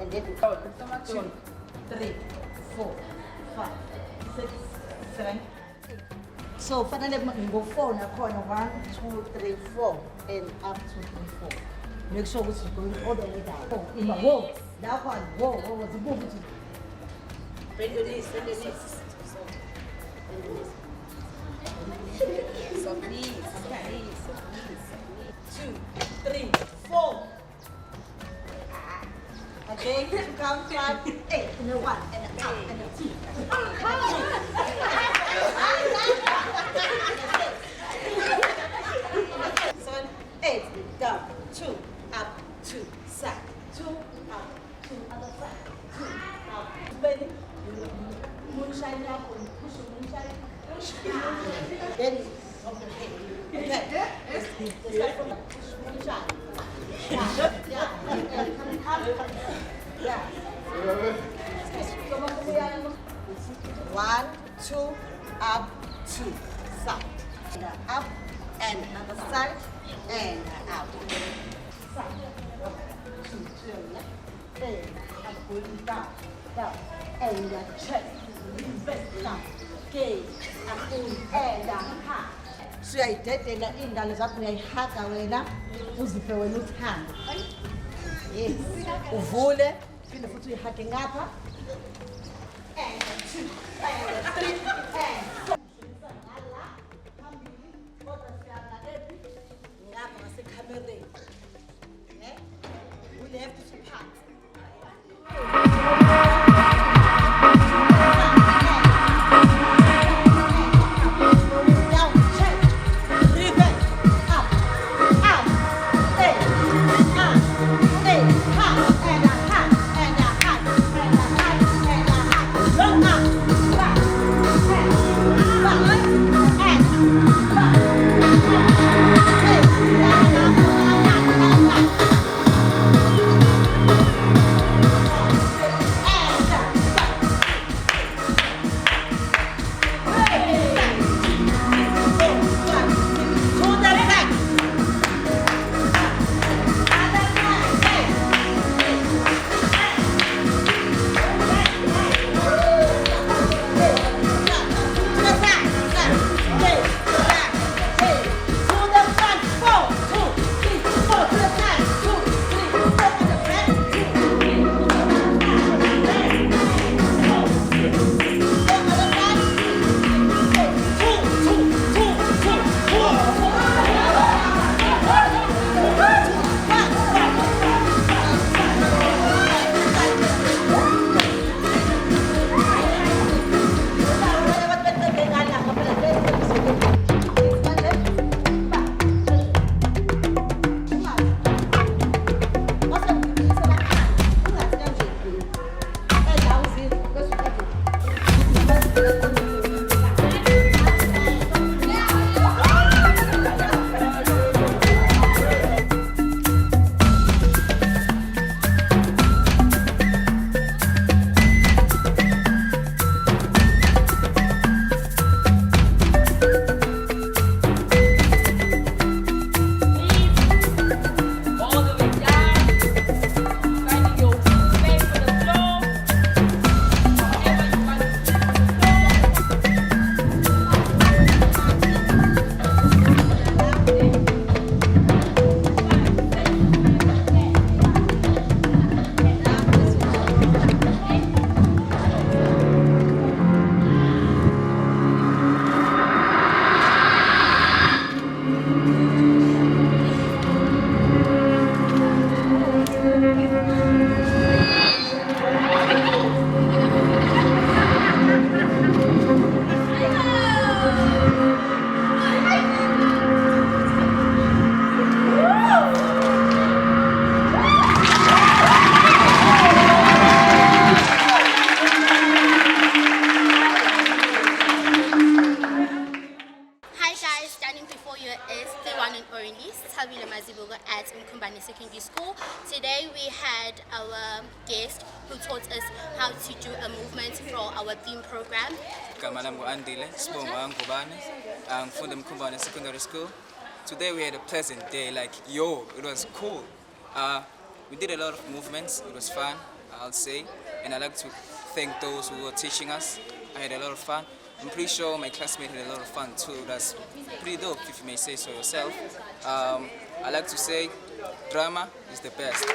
And then 2, 3, 4, 5, 6, 7, 8. So finally go 4 now, corner 1, 2, 3, 4, and up 2, 3, 4. Make sure it's going all the way down. Oh, in the whoa, that one, whoa, what was the move? Bend the knees, bend the knees. So please, 2, 3, 4. Okay, to count 5, 8, and a 1, and a 2, and a 2. So 8, down, 2, up, 2, side, 2, up, 2, other side, 2, up. Bend, moonshine up, push moonshine. Then, okay. Start from push moonshine. Yeah. 1, 2, up, 2, side. Up, and another side, and out. Side, up, 2, left, and up, going down, down, and check, back, down. Okay, up, and down, high. Siyayidedela indalo zakho uyayihaga wena uziphe wena uthando. Yes. Uvule, phinde futhi uyihage ngapha. And 2, and 3, and 4. Ngala, phambili, kodwa siyana ephi? Ngapha ngasekhamereni. Okay? We left to part. Today we had our guest who taught us how to do a movement for our theme program. Igama lami ngu-Andile Sibonga Umkhumbane. Ngifunda Umkhumbane Secondary School. Today we had a pleasant day, like it was cool. We did a lot of movements, it was fun, I'll say, and I'd like to thank those who were teaching us. I had a lot of fun. I'm pretty sure my classmates had a lot of fun too. That's pretty dope if you may say so yourself. I like to say drama is the best.